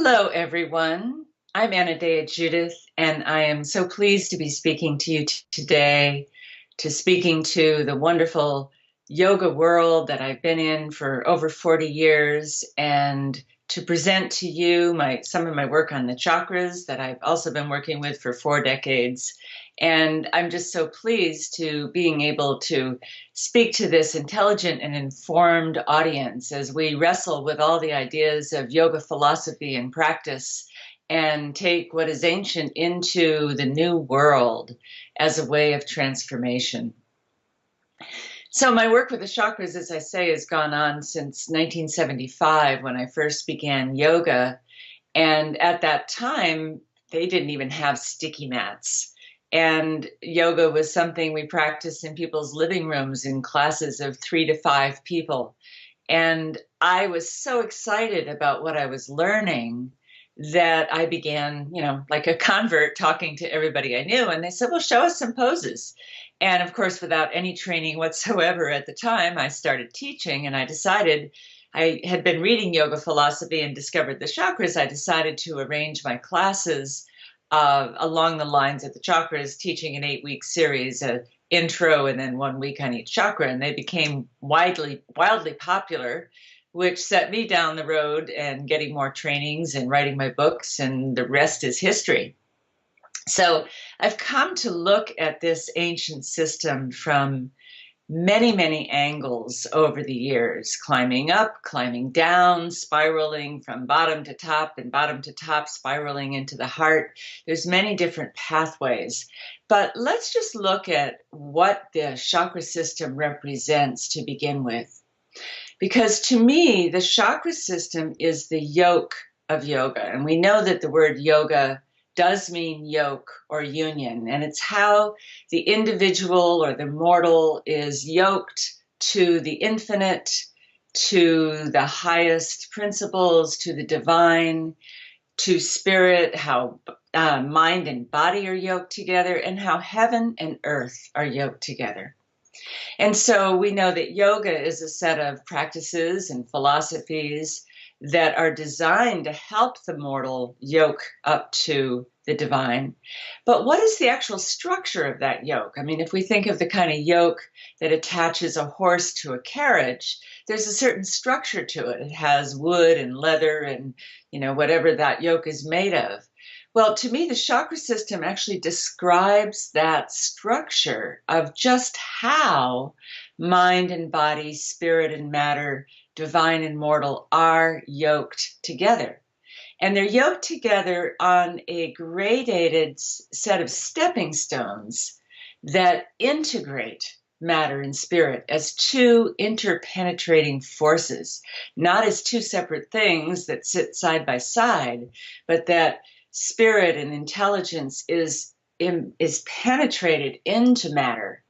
Hello, everyone. I'm Anodea Judith, and I am so pleased to be speaking to you today, to speaking to the wonderful yoga world that I've been in for over 40 years, and to present to you some of my work on the chakras that I've also been working with for 4 decades. And I'm just so pleased to being able to speak to this intelligent and informed audience as we wrestle with all the ideas of yoga philosophy and practice and take what is ancient into the new world as a way of transformation. So my work with the chakras, as I say, has gone on since 1975 when I first began yoga. And at that time, they didn't even have sticky mats. And yoga was something we practiced in people's living rooms in classes of 3 to 5 people. And I was so excited about what I was learning that I began, like a convert, talking to everybody I knew. And they said, well, show us some poses. And of course, without any training whatsoever at the time, I started teaching, and I decided I had been reading yoga philosophy and discovered the chakras. I decided to arrange my classes along the lines of the chakras, teaching an 8-week series, an intro and then 1 week on each chakra. And they became wildly popular, which set me down the road and getting more trainings and writing my books, and the rest is history. So I've come to look at this ancient system from many, many angles over the years, climbing up, climbing down, spiraling from bottom to top, and bottom to top, spiraling into the heart. There's many different pathways. But let's just look at what the chakra system represents to begin with. Because to me, the chakra system is the yoke of yoga. And we know that the word yoga does mean yoke or union, and it's how the individual or the mortal is yoked to the infinite, to the highest principles, to the divine, to spirit, how mind and body are yoked together, and how heaven and earth are yoked together. And so we know that yoga is a set of practices and philosophies that are designed to help the mortal yoke up to the divine. But what is the actual structure of that yoke? I mean, if we think of the kind of yoke that attaches a horse to a carriage, there's a certain structure to it. It has wood and leather and, whatever that yoke is made of. Well, to me, the chakra system actually describes that structure of just how mind and body, spirit and matter, divine and mortal are yoked together. And they're yoked together on a gradated set of stepping stones that integrate matter and spirit as two interpenetrating forces, not as two separate things that sit side by side, but that spirit and intelligence is penetrated into matter,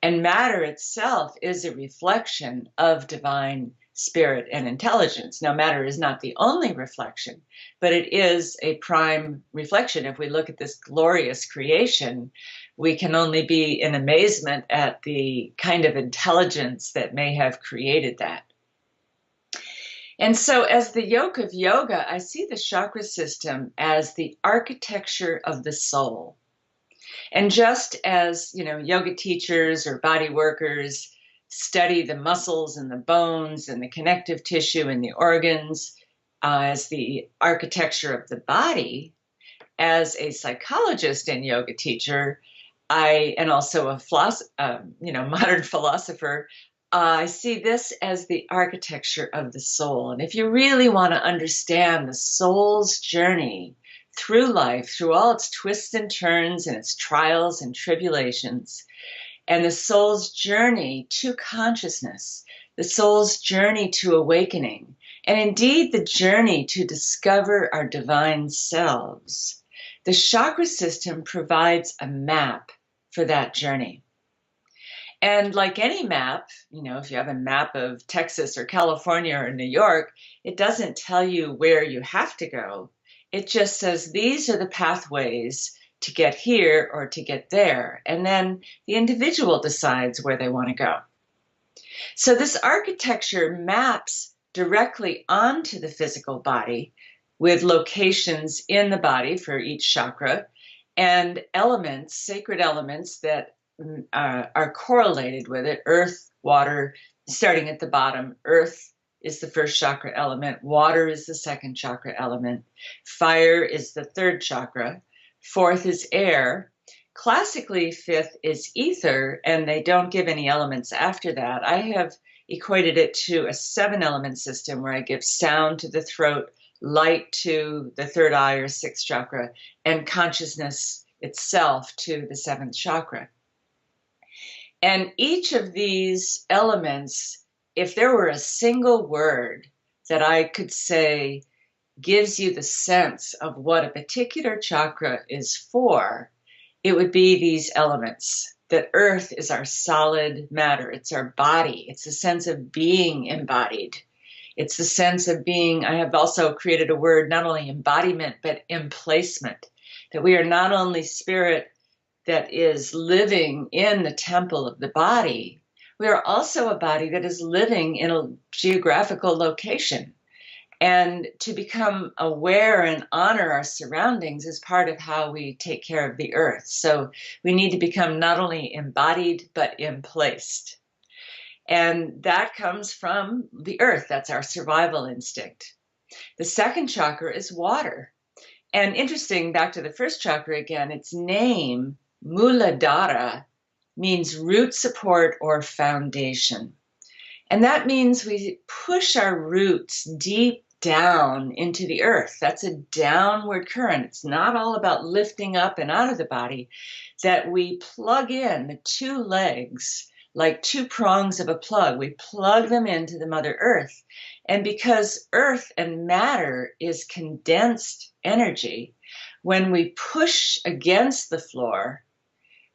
and matter itself is a reflection of divine spirit and intelligence. Now, matter is not the only reflection, but it is a prime reflection. If we look at this glorious creation, we can only be in amazement at the kind of intelligence that may have created that. And so as the yoke of yoga, I see the chakra system as the architecture of the soul. And just as, yoga teachers or body workers study the muscles and the bones and the connective tissue and the organs as the architecture of the body, as a psychologist and yoga teacher, and also a modern philosopher, I see this as the architecture of the soul. And if you really want to understand the soul's journey through life, through all its twists and turns and its trials and tribulations, and the soul's journey to consciousness, the soul's journey to awakening, and indeed the journey to discover our divine selves, the chakra system provides a map for that journey. And like any map, if you have a map of Texas or California or New York, it doesn't tell you where you have to go. It just says these are the pathways to get here or to get there. And then the individual decides where they want to go. So this architecture maps directly onto the physical body with locations in the body for each chakra and elements, sacred elements that are correlated with it. Earth, water, starting at the bottom. Earth is the first chakra element. Water is the second chakra element. Fire is the third chakra. Fourth is air. Classically, fifth is ether, and they don't give any elements after that. I have equated it to a 7-element system where I give sound to the throat, light to the third eye or sixth chakra, and consciousness itself to the seventh chakra. And each of these elements, if there were a single word that I could say gives you the sense of what a particular chakra is for, it would be these elements. That earth is our solid matter. It's our body. It's a sense of being embodied. It's the sense of being, I have also created a word, not only embodiment, but emplacement. That we are not only spirit that is living in the temple of the body, we are also a body that is living in a geographical location. And to become aware and honor our surroundings is part of how we take care of the earth. So we need to become not only embodied, but emplaced. And that comes from the earth. That's our survival instinct. The second chakra is water. And interesting, back to the first chakra again, its name, Muladhara, means root support or foundation. And that means we push our roots deep down into the earth. That's a downward current. It's not all about lifting up and out of the body, that we plug in the two legs like two prongs of a plug. We plug them into the Mother Earth. And because earth and matter is condensed energy, when we push against the floor,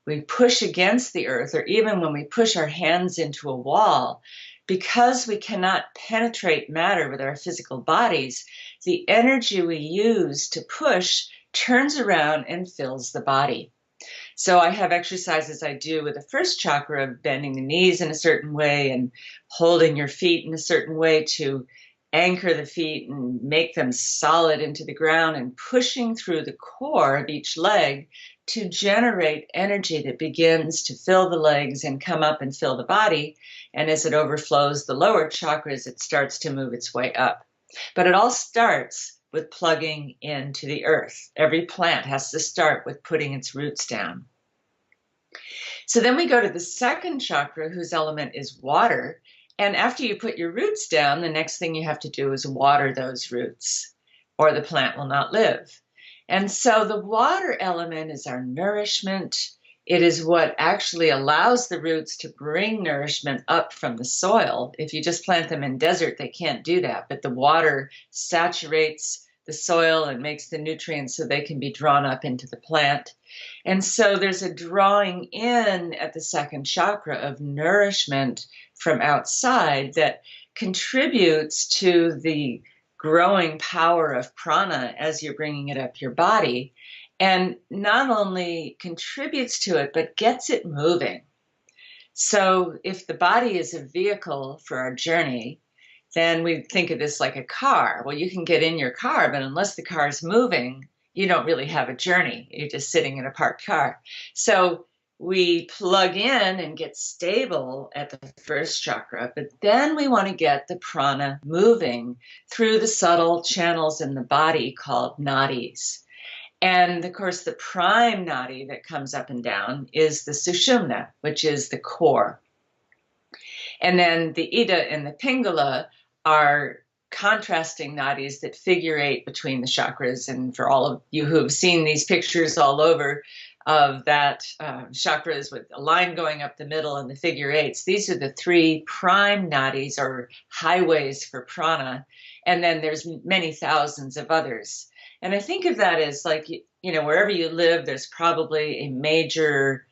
we push against the earth, or even when we push our hands into a wall, because we cannot penetrate matter with our physical bodies, the energy we use to push turns around and fills the body. So I have exercises I do with the first chakra of bending the knees in a certain way and holding your feet in a certain way to anchor the feet and make them solid into the ground, and pushing through the core of each leg to generate energy that begins to fill the legs and come up and fill the body. And as it overflows the lower chakras, it starts to move its way up. But it all starts with plugging into the earth. Every plant has to start with putting its roots down. So then we go to the second chakra, whose element is water. And after you put your roots down, the next thing you have to do is water those roots, or the plant will not live. And so the water element is our nourishment. It is what actually allows the roots to bring nourishment up from the soil. If you just plant them in desert, they can't do that. But the water saturates the soil and makes the nutrients so they can be drawn up into the plant. And so there's a drawing in at the second chakra of nourishment from outside that contributes to the growing power of prana as you're bringing it up your body, and not only contributes to it, but gets it moving. So if the body is a vehicle for our journey, then we think of this like a car. Well, you can get in your car, but unless the car is moving, you don't really have a journey. You're just sitting in a parked car. So we plug in and get stable at the first chakra, but then we want to get the prana moving through the subtle channels in the body called nadis. And of course, the prime nadi that comes up and down is the sushumna, which is the core. And then the ida and the pingala are contrasting nadis that figure eight between the chakras. And for all of you who have seen these pictures all over of that chakras with a line going up the middle and the figure eights, these are the three prime nadis, or highways for prana. And then there's many thousands of others. And I think of that as like, wherever you live, there's probably a major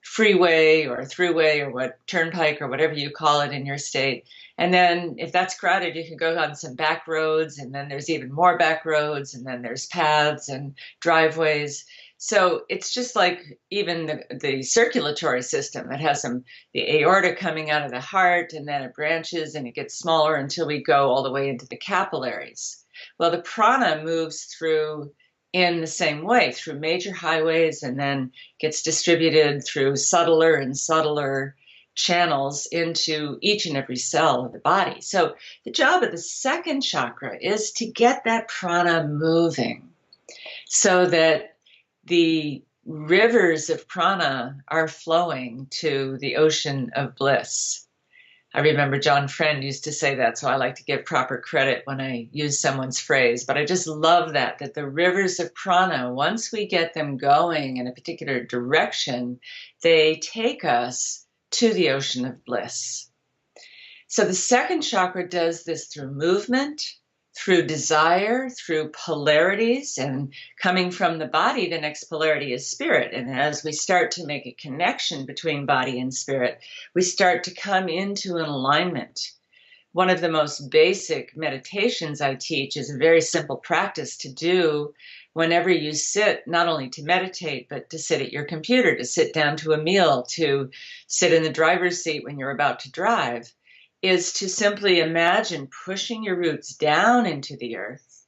freeway or throughway or what turnpike or whatever you call it in your state. And then if that's crowded, you can go on some back roads, and then there's even more back roads, and then there's paths and driveways. So it's just like even the circulatory system. It has the aorta coming out of the heart, and then it branches and it gets smaller until we go all the way into the capillaries. Well, the prana moves through in the same way, through major highways, and then gets distributed through subtler and subtler channels into each and every cell of the body. So the job of the second chakra is to get that prana moving so that the rivers of prana are flowing to the ocean of bliss. I remember John Friend used to say that, so I like to give proper credit when I use someone's phrase. But I just love that the rivers of prana, once we get them going in a particular direction, they take us to the ocean of bliss. So the second chakra does this through movement, through desire, through polarities, and coming from the body, the next polarity is spirit. And as we start to make a connection between body and spirit, we start to come into an alignment. One of the most basic meditations I teach is a very simple practice to do whenever you sit, not only to meditate, but to sit at your computer, to sit down to a meal, to sit in the driver's seat when you're about to drive, is to simply imagine pushing your roots down into the earth,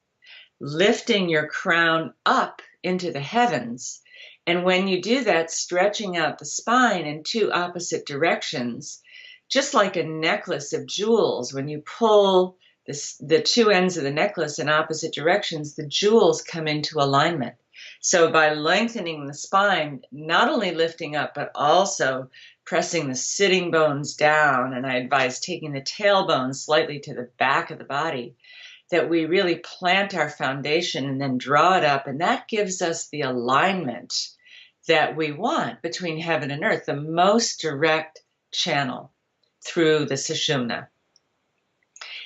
lifting your crown up into the heavens. And when you do that, stretching out the spine in two opposite directions, just like a necklace of jewels, when you pull the two ends of the necklace in opposite directions, the jewels come into alignment. So by lengthening the spine, not only lifting up, but also pressing the sitting bones down, and I advise taking the tailbone slightly to the back of the body, that we really plant our foundation and then draw it up, and that gives us the alignment that we want between heaven and earth, the most direct channel through the Sushumna.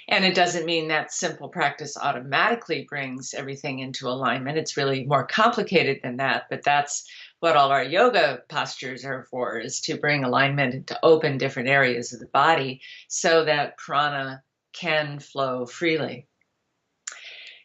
And it doesn't mean that simple practice automatically brings everything into alignment. It's really more complicated than that, but that's what all our yoga postures are for, is to bring alignment and to open different areas of the body so that prana can flow freely.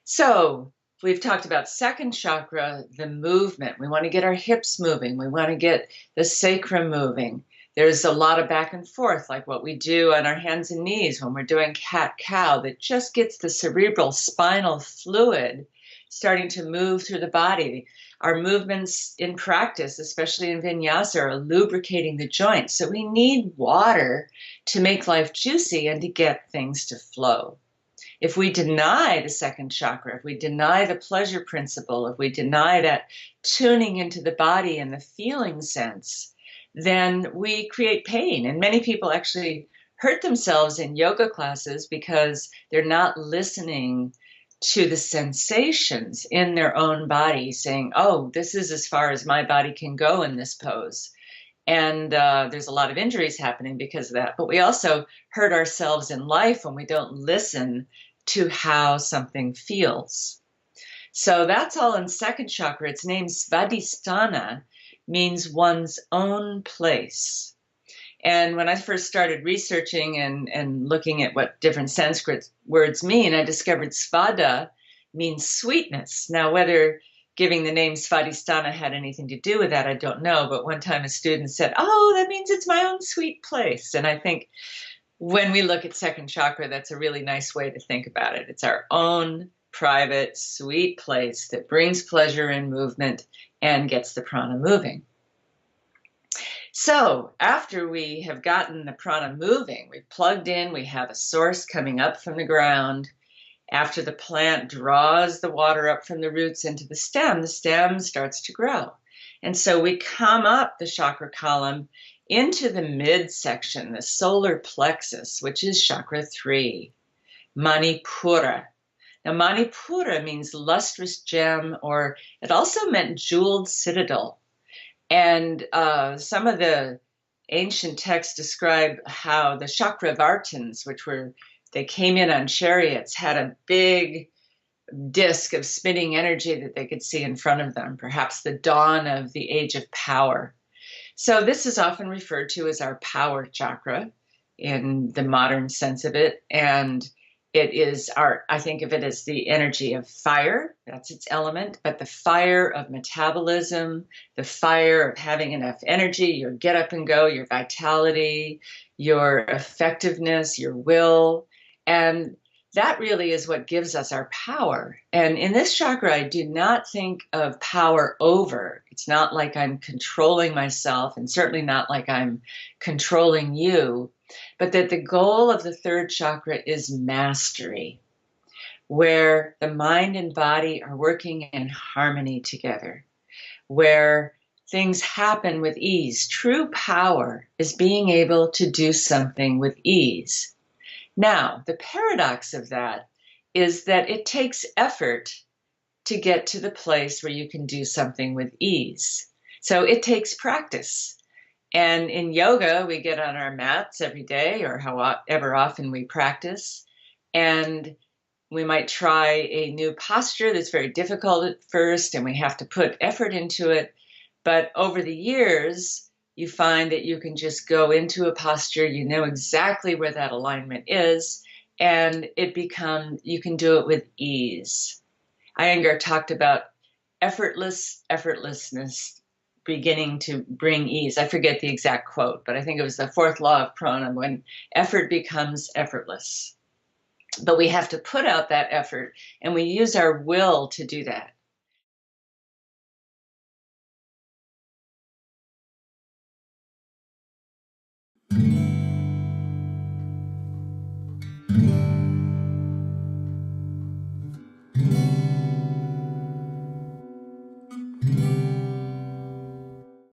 So we've talked about second chakra, the movement. We want to get our hips moving. We want to get the sacrum moving. There's a lot of back and forth, like what we do on our hands and knees when we're doing cat-cow, that just gets the cerebral spinal fluid starting to move through the body. Our movements in practice, especially in vinyasa, are lubricating the joints. So we need water to make life juicy and to get things to flow. If we deny the second chakra, if we deny the pleasure principle, if we deny that tuning into the body and the feeling sense, then we create pain. And many people actually hurt themselves in yoga classes because they're not listening to the sensations in their own body, saying, oh, this is as far as my body can go in this pose. And there's a lot of injuries happening because of that. But we also hurt ourselves in life when we don't listen to how something feels. So that's all in second chakra. Its name, SÄDHANA, means one's own place. And when I first started researching and looking at what different Sanskrit words mean, I discovered svada means sweetness. Now, whether giving the name Svadhisthana had anything to do with that, I don't know. But one time a student said, oh, that means it's my own sweet place. And I think when we look at second chakra, that's a really nice way to think about it. It's our own private, sweet place that brings pleasure and movement and gets the prana moving. So after we have gotten the prana moving, we've plugged in, we have a source coming up from the ground. After the plant draws the water up from the roots into the stem starts to grow. And so we come up the chakra column into the midsection, the solar plexus, which is chakra 3, Manipura. Now, Manipura means lustrous gem, or it also meant jeweled citadel. And some of the ancient texts describe how the Chakravartins, they came in on chariots, had a big disk of spinning energy that they could see in front of them, perhaps the dawn of the age of power. So this is often referred to as our power chakra in the modern sense of it. And it is I think of it as the energy of fire, that's its element, but the fire of metabolism, the fire of having enough energy, your get up and go, your vitality, your effectiveness, your will. And that really is what gives us our power. And in this chakra, I do not think of power over. It's not like I'm controlling myself, and certainly not like I'm controlling you, but that the goal of the third chakra is mastery, where the mind and body are working in harmony together, where things happen with ease. True power is being able to do something with ease. Now, the paradox of that is that it takes effort to get to the place where you can do something with ease. So it takes practice. And in yoga, we get on our mats every day or however often we practice, and we might try a new posture that's very difficult at first, and we have to put effort into it. But over the years, you find that you can just go into a posture, you know exactly where that alignment is, and you can do it with ease. Iyengar talked about effortlessness beginning to bring ease. I forget the exact quote, but I think it was the fourth law of Prana, when effort becomes effortless. But we have to put out that effort, and we use our will to do that.